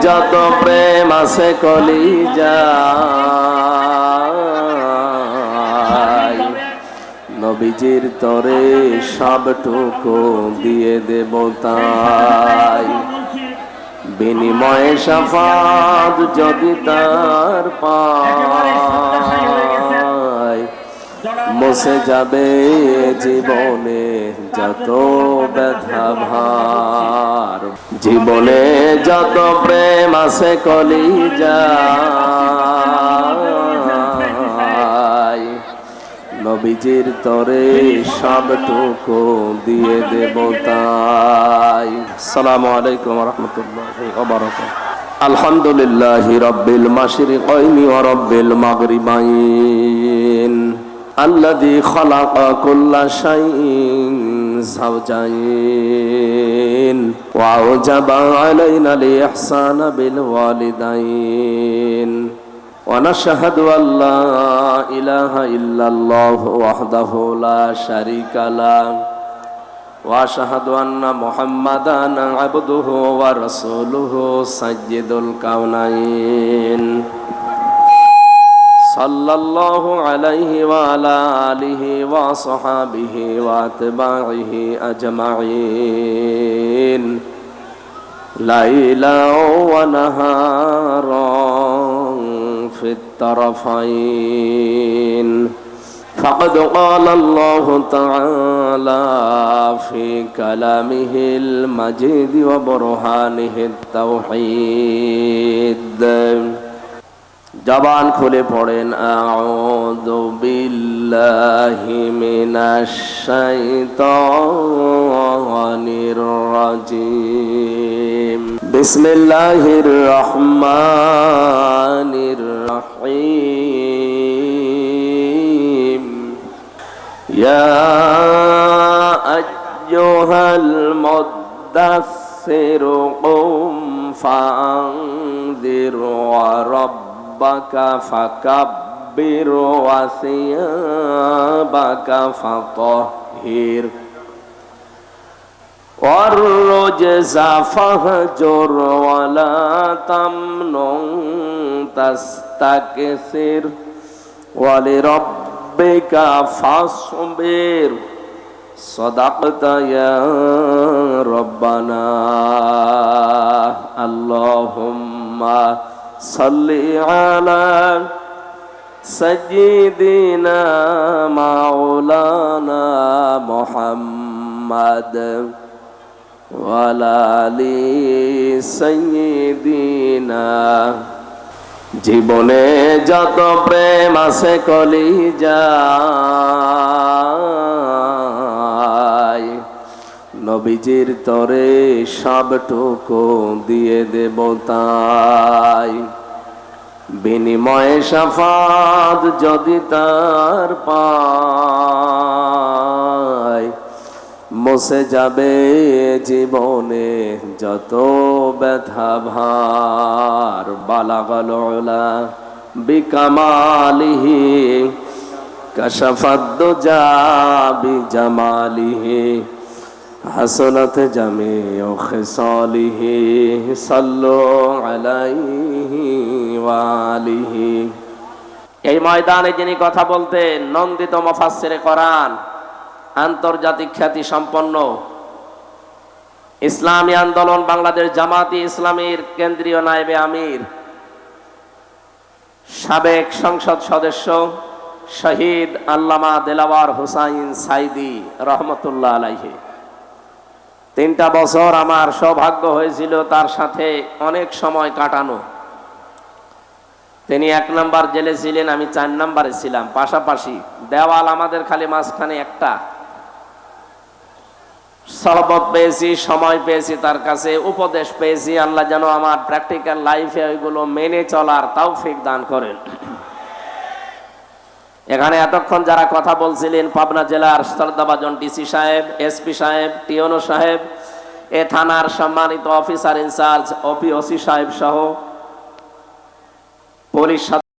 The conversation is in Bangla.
যত প্রেম আছে কলিজায়, নবীজির তরে সবটুকু দিয়ে দেব তাই। বিনিময়ে শাফাত যদি তার পাই, মুছে যাবে জীবনে যত ব্যথা ভার। জীবনে যত প্রেম আছে কলিজায়, নবীজির তরে সবটুকু দিয়ে দেব তাই। আসসালামু আলাইকুম ওয়া রাহমাতুল্লাহি ওয়া বারাকাতুহু। আলহামদুলিল্লাহি রাব্বিল মাশরিকাইনি ওয়া রাব্বিল মাগরিবাইন, আল্লাযী খালাকা কুল্লা শাইইন যাওজাইন ওয়া আওজাবা আলাইনাল ইহসানা বিল ওয়ালিদাইন। ونشهد أن لا إله إلا الله وحده لا شريك له وأشهد أن محمدا عبده ورسوله سيد الكونين صلى الله عليه وعلى آله وصحبه وأتباعه أجمعين ليلا ونهارا في الطرفين. فقد قال الله تعالى في كلامه المجيد وبرهانه التوحيد. জবান খুলে পড়েন আউযু বিল্লাহি মিনাশ শাইতানির রাজিম। বিসমিল্লাহির রহমানির রহিম। ইয়া আইয়ুহাল মুদ্দাসসির কুম ফাআনযির ওয়া রাব্বাকা ফাকাব্বির ওয়া সিয়াবাকা ফাতাহহির والرجز فاهجر ولا تمنن تستكثر ولربك فاصبر صدقت يا ربنا. اللهم صل على سيدنا مولانا محمد ওয়ালালি সাইয়্যিদিনা। জীবনে যত প্রেম আছে কলিজায়, নবীজির তরে সবটুকু দিয়ে দেব তাই। বিনিময়ে শাফাত যদি তার পাই, মুছে যাবে জীবনে যত ব্যথা ভার। বালাগাল উলা বিকামালিহি কাশাফাদ দুজা বিজামালিহি হাসানাত জামিউ খিসালিহি সাল্লু আলাইহি ওয়া আলিহি। এই ময়দানে যিনি কথা বলতেন নন্দিত মুফাসসিরে কোরআন, আন্তর্জাতিক খ্যাতি সম্পন্ন ইসলামী আন্দোলন বাংলাদেশ জামাতি ইসলামীর কেন্দ্রীয় নায়েবে আমির, সাবেক সংসদ সদস্য শহীদ আল্লামা দেলাওয়ার হোসাইন সাইদি রহমতুল্লাহ আলাইহি। 3টা বছর আমার সৌভাগ্য হয়েছিল তার সাথে অনেক সময় কাটানো। তিনি 1 নাম্বার জেলে ছিলেন, আমি 4 নাম্বারে ছিলাম, পাশাপাশি দেওয়াল আমাদের খালি মাঝখানে একটা। সহবত পেয়েছি, সময় পেয়েছি, তার কাছে উপদেশ পেয়েছি। আল্লাহ যেন আমার প্র্যাকটিক্যাল লাইফে ওইগুলো মেনে চলার তৌফিক দান করেন। এখানে এতক্ষণ যারা কথা বলছিলেন পাবনা জেলার শ্রদ্ধাভাজন ডিসি সাহেব, এসপি সাহেব, টিওনো সাহেব, এ থানার সম্মানিত অফিসার ইনচার্জ ওসি সাহেব সহ পুলিশ